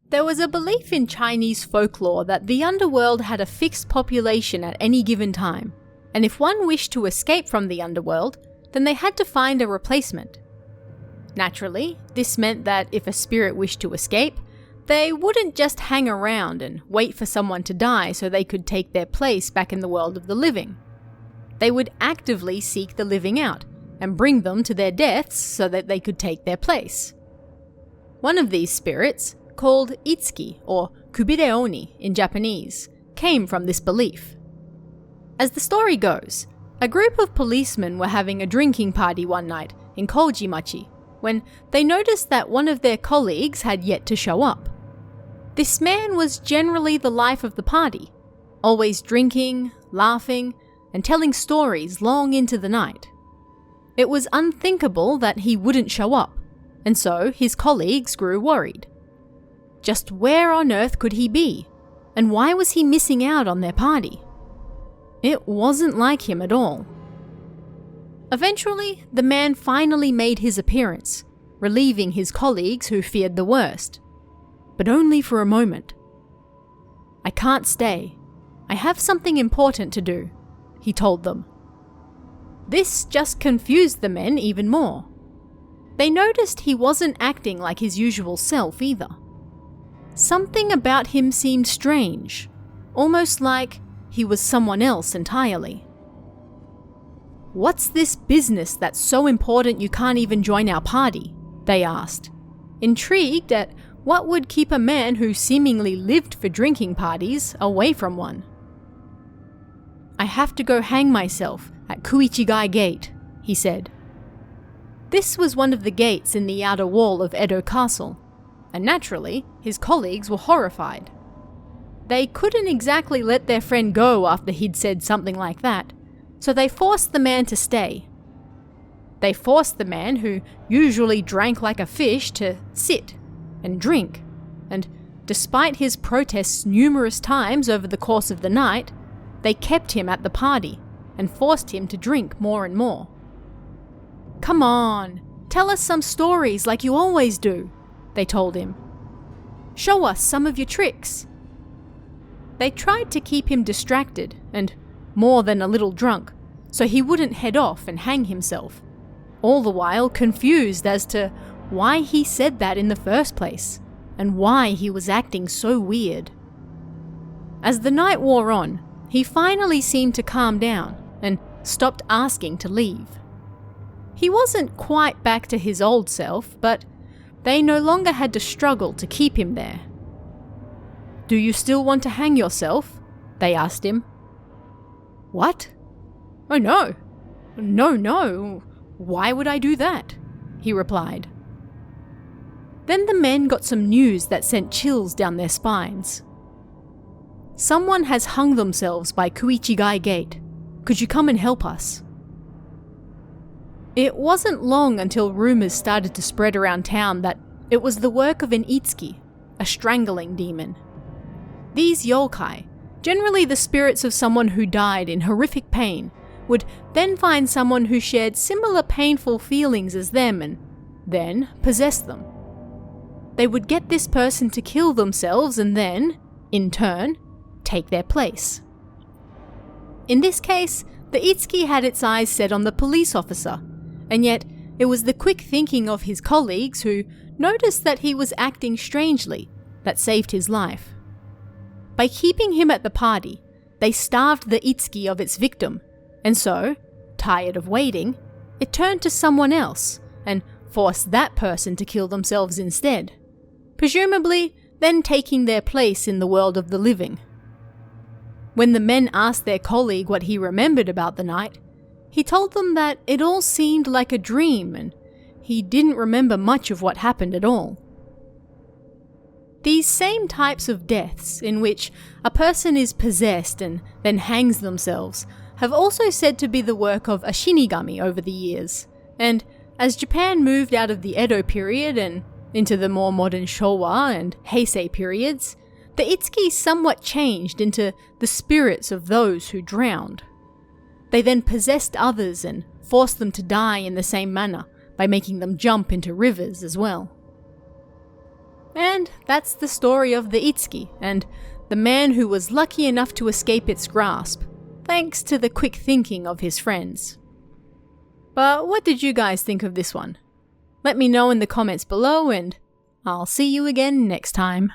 There was a belief in Chinese folklore that the underworld had a fixed population at any given time, and if one wished to escape from the underworld, then they had to find a replacement. Naturally, this meant that if a spirit wished to escape, they wouldn't just hang around and wait for someone to die so they could take their place back in the world of the living. They would actively seek the living out and bring them to their deaths so that they could take their place. One of these spirits, called Itsuki or Kubireoni in Japanese, came from this belief. As the story goes, a group of policemen were having a drinking party one night in Kojimachi when they noticed that one of their colleagues had yet to show up. This man was generally the life of the party, always drinking, laughing, and telling stories long into the night. It was unthinkable that he wouldn't show up, and so his colleagues grew worried. Just where on earth could he be? And why was he missing out on their party? It wasn't like him at all. Eventually, the man finally made his appearance, relieving his colleagues who feared the worst. But only for a moment. "I can't stay. I have something important to do," he told them. This just confused the men even more. They noticed he wasn't acting like his usual self either. Something about him seemed strange, almost like he was someone else entirely. "What's this business that's so important you can't even join our party?" they asked, intrigued at what would keep a man who seemingly lived for drinking parties away from one. "I have to go hang myself at Kuichigai Gate," he said. This was one of the gates in the outer wall of Edo Castle, and naturally, his colleagues were horrified. They couldn't exactly let their friend go after he'd said something like that, so they forced the man to stay. They forced the man, who usually drank like a fish, to sit and drink, and despite his protests numerous times over the course of the night, they kept him at the party and forced him to drink more and more. "Come on, tell us some stories like you always do," they told him. "Show us some of your tricks." They tried to keep him distracted and more than a little drunk, so he wouldn't head off and hang himself, all the while confused as to why he said that in the first place, and why he was acting so weird. As the night wore on, he finally seemed to calm down and stopped asking to leave. He wasn't quite back to his old self, but they no longer had to struggle to keep him there. "Do you still want to hang yourself?" they asked him. "What? Oh no. No. Why would I do that?" he replied. Then the men got some news that sent chills down their spines. "Someone has hung themselves by Kuichigai Gate. Could you come and help us?" It wasn't long until rumors started to spread around town that it was the work of an Itsuki, a strangling demon. These yokai, generally the spirits of someone who died in horrific pain, would then find someone who shared similar painful feelings as them and then possess them. They would get this person to kill themselves and then, in turn, take their place. In this case, the Itsuki had its eyes set on the police officer, and yet it was the quick thinking of his colleagues who noticed that he was acting strangely that saved his life. By keeping him at the party, they starved the Itsuki of its victim, and so, tired of waiting, it turned to someone else and forced that person to kill themselves instead, presumably then taking their place in the world of the living. When the men asked their colleague what he remembered about the night, he told them that it all seemed like a dream and he didn't remember much of what happened at all. These same types of deaths, in which a person is possessed and then hangs themselves, have also said to be the work of a shinigami over the years, and as Japan moved out of the Edo period and into the more modern Showa and Heisei periods, the Itsuki somewhat changed into the spirits of those who drowned. They then possessed others and forced them to die in the same manner by making them jump into rivers as well. And that's the story of the Itsuki and the man who was lucky enough to escape its grasp, thanks to the quick thinking of his friends. But what did you guys think of this one? Let me know in the comments below, and I'll see you again next time.